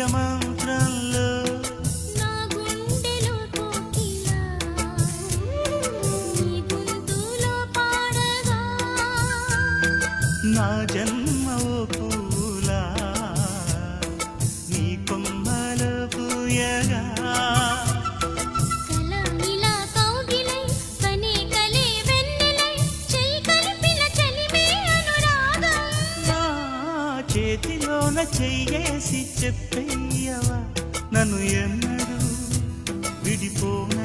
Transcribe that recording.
మంత్రంలో నా గుండెలో కోకిలా నీ గొంతులో పాడగా నా జన్మ ఓ పూలా నీ కొమ్మలో పూయగా కల ఇలా కౌగిలై కనే కలే వెన్నెలై చెయ్యి కలిపిన చలిమే అనురాగం నా చేతిలోన చెయ్యేసి చెప్పేయవా నన్ను ఎన్నడూ విడిపోన